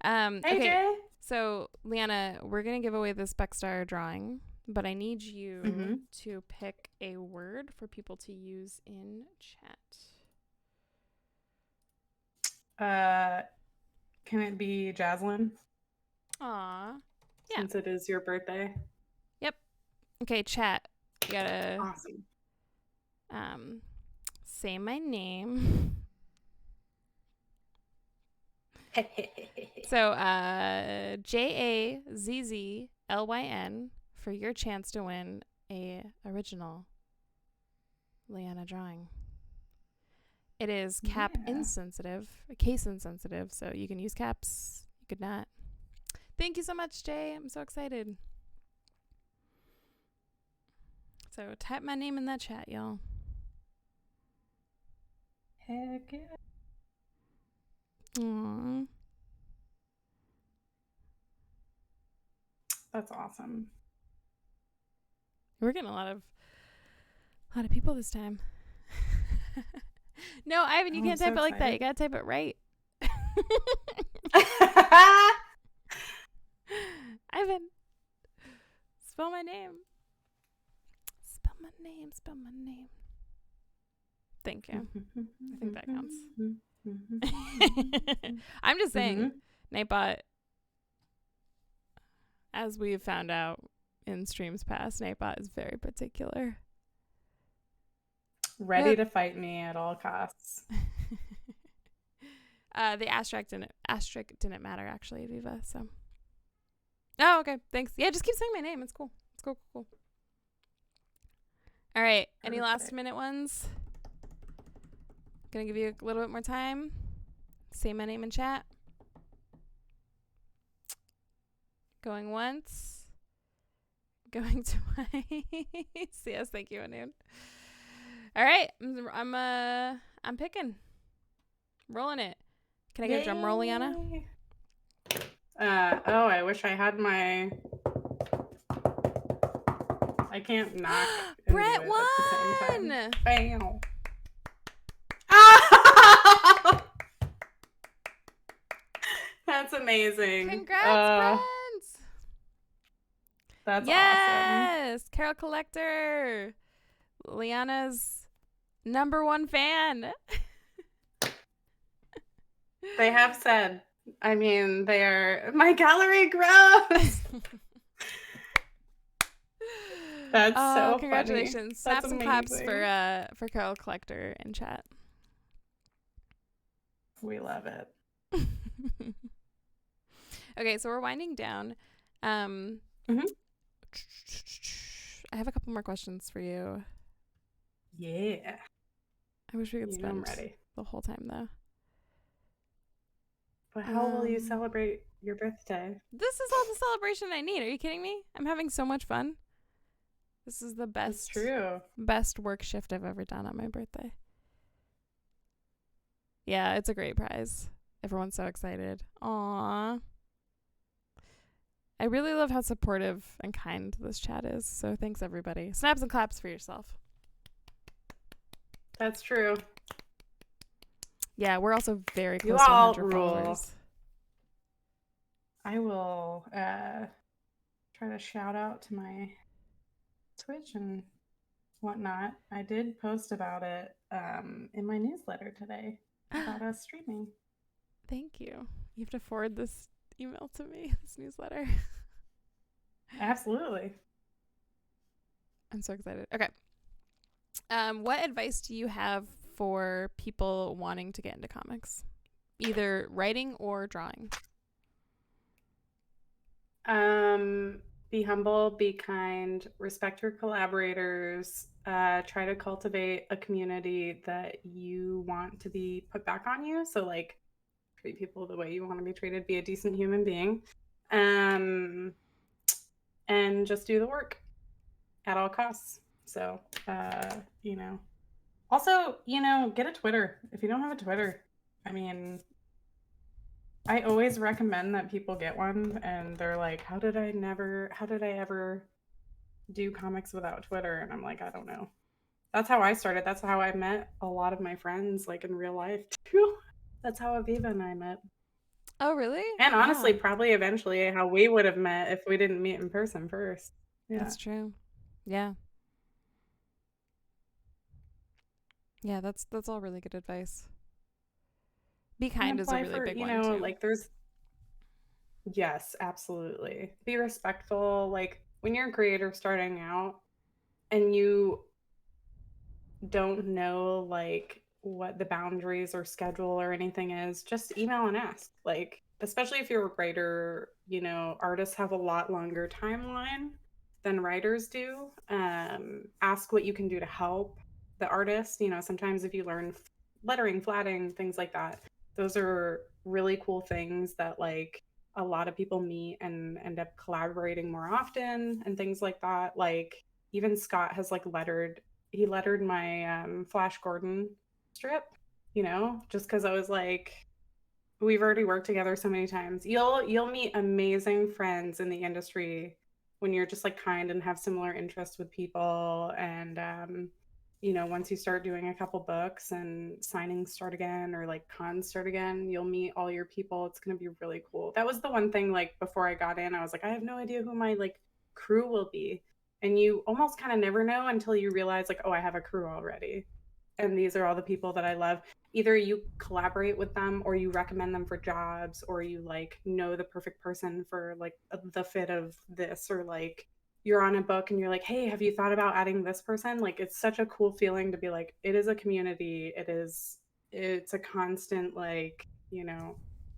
Hey, okay. Jay. So, Liana, we're going to give away this Beckstar drawing, but I need you to pick a word for people to use in chat. Can it be Jazzlyn? Aw. Yeah. Since it is your birthday. Yep. Okay, chat. You gotta awesome. Say my name. So JAZZLYN for your chance to win a original Liana drawing. It is case insensitive, so you can use caps, you could not. Thank you so much, Jay. I'm so excited. So type my name in that chat, y'all. Heck yeah. Aww. That's awesome. We're getting a lot of people this time. No, Ivan, you can't type it like that. You gotta type it right. Ivan, spell my name. Spell my name. Thank you. I think that counts. I'm just saying, Nightbot, as we've found out in streams past, Nightbot is very particular. Ready to fight me at all costs. The asterisk didn't matter, actually, Viva, so. Oh, okay. Thanks. Yeah, just keep saying my name. It's cool. It's cool. All right. Any last minute ones? Gonna give you a little bit more time. Say my name in chat. Going once. Going twice. Yes, thank you, Anoon. All right. I'm picking. Rolling it. Can I get a drum roll, Liana? I wish I had my. I can't knock. Brett won! Bam. That's amazing. Congrats, friends! That's awesome. Yes! Carol Collector. Liana's #1 fan. They have said, they are, my gallery grows. That's so congratulations. Funny. Snaps and claps for Carol Collector in chat. We love it. Okay, so we're winding down. I have a couple more questions for you. Yeah. I wish we could spend I'm ready. the whole time though. But how will you celebrate your birthday? This is all the celebration I need. Are you kidding me? I'm having so much fun. This is the best. It's true. Best work shift I've ever done on my birthday. Yeah, it's a great prize. Everyone's so excited. Aww. I really love how supportive and kind this chat is. So thanks, everybody. Snaps and claps for yourself. That's true. Yeah, we're also very close to 100 followers. I will try to shout out to my Twitch and whatnot. I did post about it in my newsletter today about us streaming. Thank you. You have to forward this email to me, this newsletter. Absolutely. I'm so excited. Okay. What advice do you have for people wanting to get into comics? Either writing or drawing. Be humble, be kind, respect your collaborators, try to cultivate a community that you want to be put back on you. So like treat people the way you want to be treated, be a decent human being. And just do the work at all costs. So, also, get a Twitter. If you don't have a Twitter, I mean, I always recommend that people get one, and they're like, how did I ever do comics without Twitter? And I'm like, I don't know. That's how I started. That's how I met a lot of my friends, like in real life too. That's how Aviva and I met. Oh, really? And honestly, probably eventually how we would have met if we didn't meet in person first. Yeah. That's true. Yeah. Yeah, that's all really good advice. Be kind is a really big one too. Like yes, absolutely. Be respectful. Like when you're a creator starting out and you don't know like what the boundaries or schedule or anything is, just email and ask. Like, especially if you're a writer, artists have a lot longer timeline than writers do. Ask what you can do to help the artist. Sometimes if you learn lettering, flatting, things like that, those are really cool things that like a lot of people meet and end up collaborating more often and things like that. Like even Scott has like he lettered my Flash Gordon strip, just because I was like, we've already worked together so many times. You'll meet amazing friends in the industry when you're just like kind and have similar interests with people. And once you start doing a couple books and signings start again or like cons start again, you'll meet all your people. It's going to be really cool. That was the one thing, like before I got in, I was like, I have no idea who my like crew will be. And you almost kind of never know until you realize like, oh, I have a crew already. And these are all the people that I love. Either you collaborate with them or you recommend them for jobs or you like know the perfect person for like the fit of this, or like you're on a book and you're like, hey, have you thought about adding this person? Like it's such a cool feeling to be like, it is a community. It's a constant like,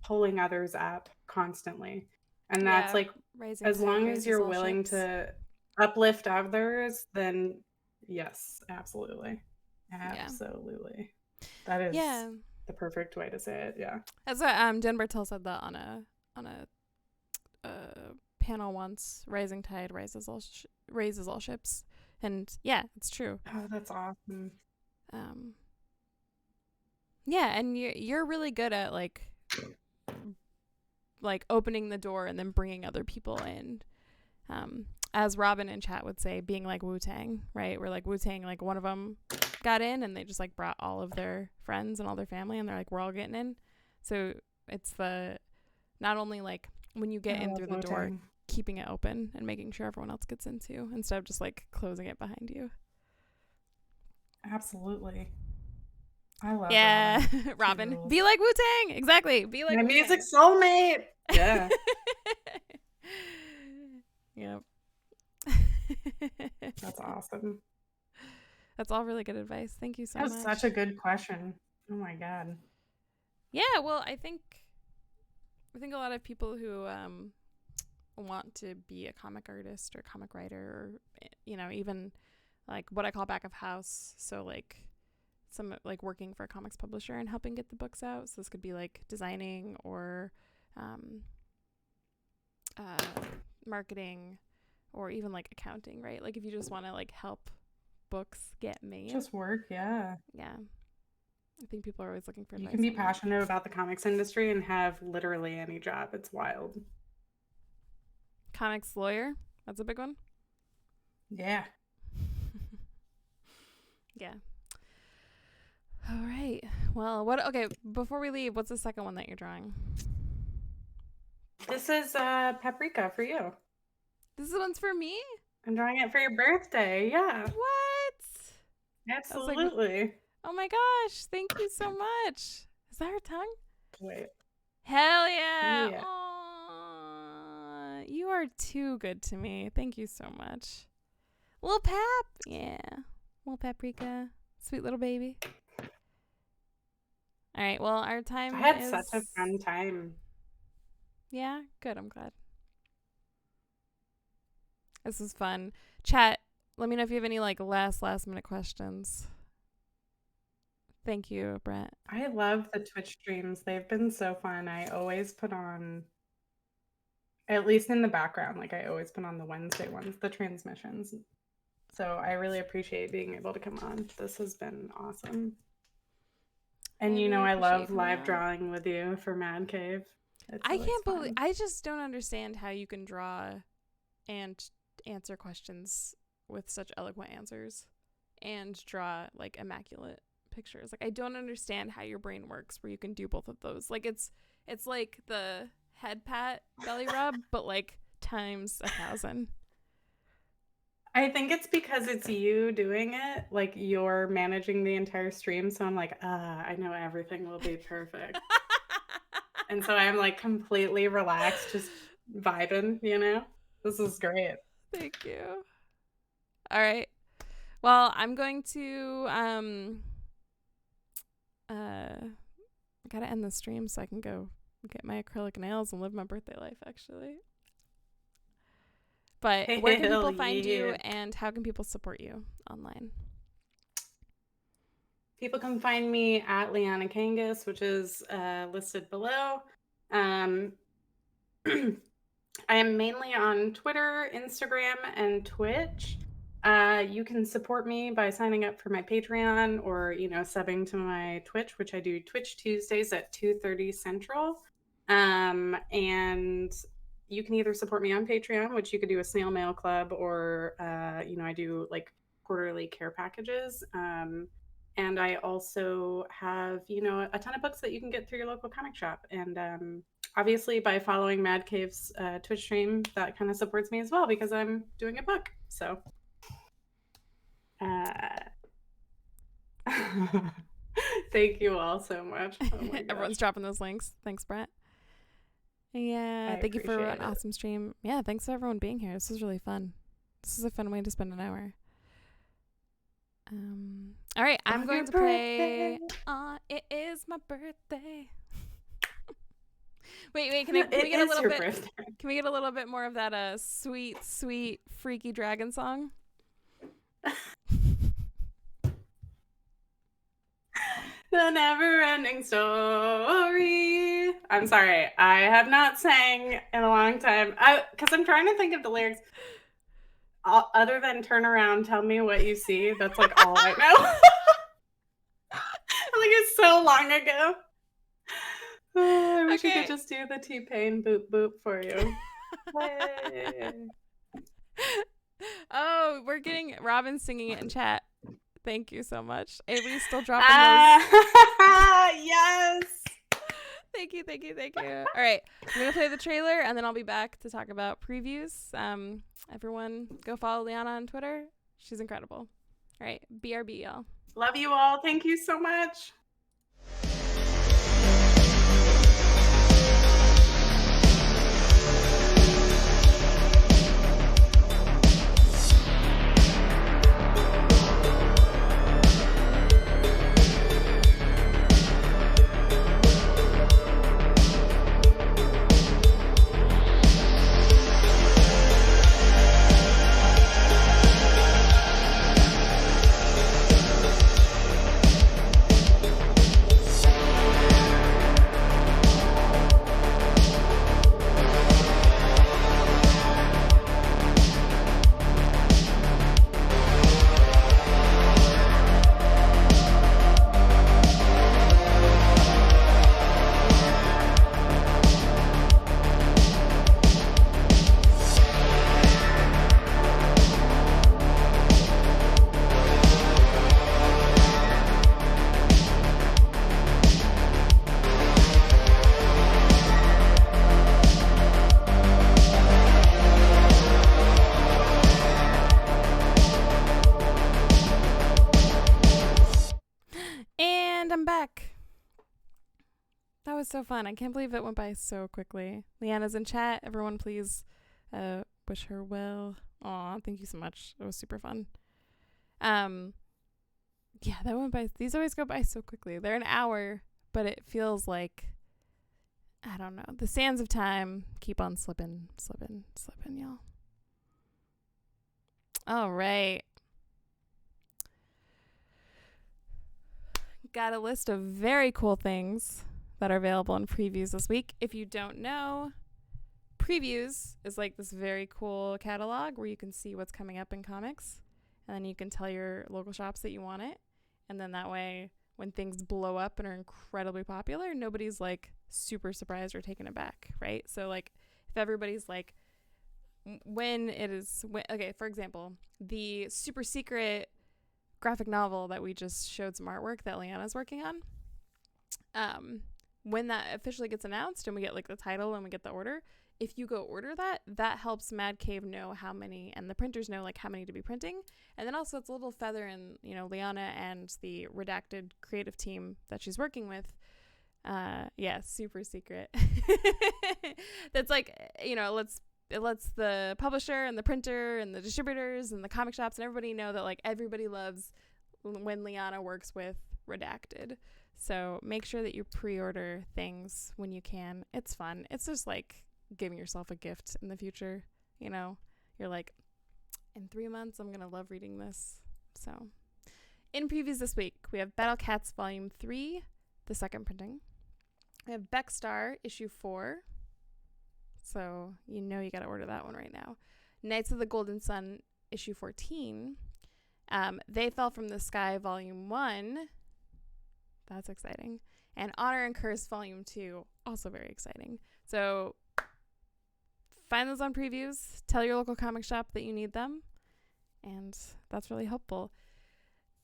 pulling others up constantly. And that's like, as long as you're willing to uplift others, then yes, absolutely. Absolutely. Yeah. That is the perfect way to say it. Yeah. That's what Jen Bartel said that on a panel once. Rising tide raises all ships. And yeah, it's true. Oh, that's awesome. Yeah, and you're really good at like opening the door and then bringing other people in. As Robin in chat would say, being like Wu-Tang, right? We're like Wu-Tang, like one of them got in and they just like brought all of their friends and all their family and they're like, we're all getting in. So it's not only like when you get in through the door, keeping it open and making sure everyone else gets in too, instead of just like closing it behind you. Absolutely. I love Robin. Be like Wu-Tang. Exactly. Be like my Wu-Tang. music soulmate. Yeah. Yep. That's awesome. That's all really good advice. Thank you so much. That was such a good question. Oh my God. Yeah, well, I think a lot of people who want to be a comic artist or comic writer, or even like what I call back of house. So like some like working for a comics publisher and helping get the books out. So this could be like designing or marketing or even like accounting, right? Like if you just want to like help books get made. Just work, yeah. Yeah. I think people are always looking for advice. You can be passionate about the comics industry and have literally any job. It's wild. Comics lawyer. That's a big one. Yeah. Yeah. All right. Well, okay, before we leave, what's the second one that you're drawing? This is paprika for you. This one's for me? I'm drawing it for your birthday. Yeah. What? Absolutely. Like, oh my gosh. Thank you so much. Is that her tongue? Wait. Hell yeah. Yeah. Aww. You are too good to me. Thank you so much. Little Pap. Yeah. Little paprika. Sweet little baby. All right. Well, our time I had such a fun time. Yeah. Good. I'm glad. This was fun. Chat, let me know if you have any like last minute questions. Thank you, Brett. I love the Twitch streams. They've been so fun. I always put on, at least in the background, like I always put on the Wednesday ones, the transmissions. So I really appreciate being able to come on. This has been awesome. And I love live drawing with you for Mad Cave. I can't believe, I just don't understand how you can draw and answer questions with such eloquent answers and draw like immaculate pictures. Like I don't understand how your brain works where you can do both of those. Like it's like the head pat belly rub, but like times 1,000. I think it's because it's you doing it, like you're managing the entire stream. So I'm like, I know everything will be perfect. And so I'm like completely relaxed, just vibing, This is great. Thank you. All right. Well, I'm going to gotta end the stream so I can go get my acrylic nails and live my birthday life, actually. But where can people find you and how can people support you online? People can find me at Liana Kangas, which is listed below. I am mainly on Twitter, Instagram, and Twitch. You can support me by signing up for my Patreon or, subbing to my Twitch, which I do Twitch Tuesdays at 2:30 Central. And you can either support me on Patreon, which you could do a snail mail club, or, I do like quarterly care packages. And I also have, a ton of books that you can get through your local comic shop. And obviously by following Mad Cave's Twitch stream, that kind of supports me as well because I'm doing a book. So thank you all so much. Oh everyone's dropping those links. Thanks, Brett. Yeah, thank you for an awesome stream. Yeah, thanks for everyone being here. This was really fun. This is a fun way to spend an hour. All right, I'm going to play It Is My Birthday. wait, can we get a little bit birthday. Can we get a little bit more of that sweet freaky dragon song? The never-ending story. I'm sorry, I have not sang in a long time. Because I'm trying to think of the lyrics. Other than turn around, tell me what you see. That's like all I know. Like it's so long ago. I wish I could just do the T-Pain boop boop for you. Oh, we're getting Robin singing it in chat. Thank you so much. Avery's still dropping those. Yes. Thank you. All right, I'm gonna play the trailer and then I'll be back to talk about previews. Everyone go follow Liana on Twitter. She's incredible. All right, BRB, y'all. Love you all. Thank you so much. And I'm back. That was so fun. I can't believe it went by so quickly. Liana's in chat. Everyone please wish her well. Aw, thank you so much. It was super fun. Yeah, that went by. These always go by so quickly. They're an hour, but it feels like, I don't know. The sands of time keep on slipping, y'all. All right. Got a list of very cool things that are available in previews this week. If you don't know, previews is like this very cool catalog where you can see what's coming up in comics, and then you can tell your local shops that you want it, and then that way when things blow up and are incredibly popular, nobody's like super surprised or taken aback, right? So like if everybody's like, okay, for example, the super secret graphic novel that we just showed some artwork that Liana's working on, when that officially gets announced and we get like the title and we get the order, if you go order that helps Mad Cave know how many, and the printers know like how many to be printing. And then also it's a little feather in, you know, Liana and the redacted creative team that she's working with. Yeah, super secret. That's like, you know, it lets the publisher and the printer and the distributors and the comic shops and everybody know that like everybody loves when Liana works with redacted. So make sure that you pre-order things when you can. It's fun. It's just like giving yourself a gift in the future. You know, you're like, in 3 months, I'm going to love reading this. So in previews this week, we have Battle Cats Volume 3, the second printing. We have Beckstar issue 4. So you know you got to order that one right now. Knights of the Golden Sun issue 14. They Fell from the Sky volume 1. That's exciting. And Honor and Curse volume 2. Also very exciting. So find those on previews. Tell your local comic shop that you need them. And that's really helpful.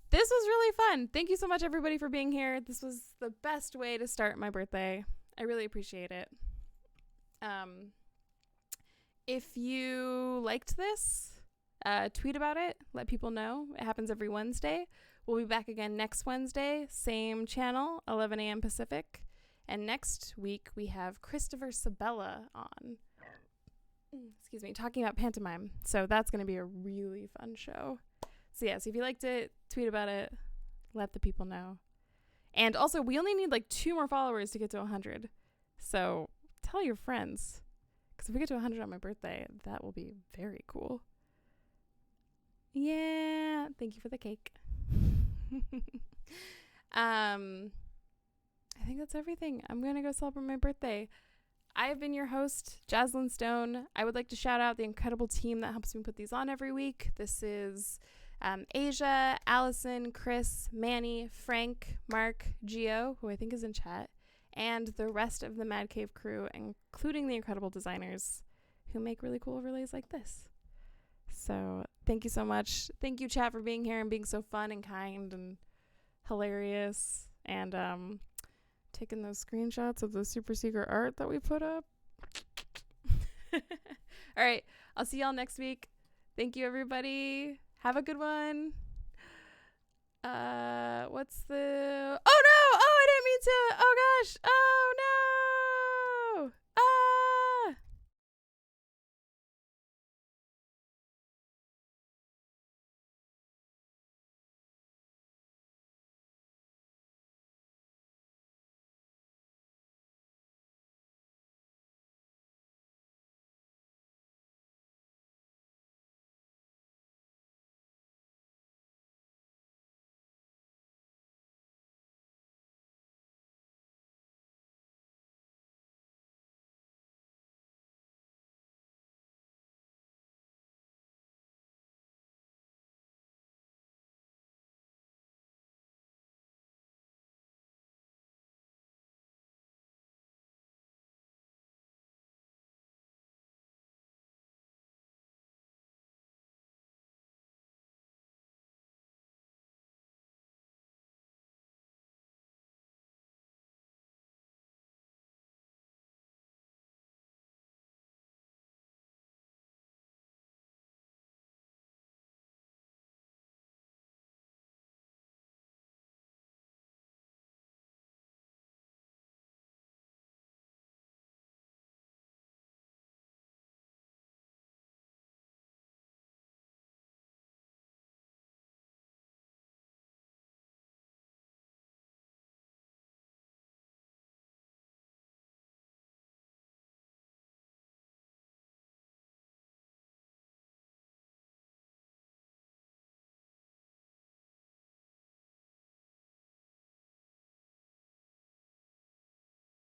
This was really fun. Thank you so much, everybody, for being here. This was the best way to start my birthday. I really appreciate it. If you liked this, tweet about it. Let people know. It happens every Wednesday. We'll be back again next Wednesday. Same channel, 11 a.m. Pacific. And next week, we have Christopher Sabella on. Excuse me, talking about pantomime. So that's going to be a really fun show. So yes, if you liked it, tweet about it. Let the people know. And also, we only need like 2 more followers to get to 100. So tell your friends. Because if we get to 100 on my birthday, that will be very cool. Yeah. Thank you for the cake. I think that's everything. I'm going to go celebrate my birthday. I have been your host, Jazzlyn Stone. I would like to shout out the incredible team that helps me put these on every week. This is Asia, Allison, Chris, Manny, Frank, Mark, Gio, who I think is in chat, and the rest of the Mad Cave crew, including the incredible designers who make really cool overlays like this. So thank you so much. Thank you, chat, for being here and being so fun and kind and hilarious, and taking those screenshots of the super secret art that we put up. All right, I'll see y'all next week. Thank you, everybody. Have a good one. What's the... Oh, no! Oh, I didn't mean to... Oh, gosh!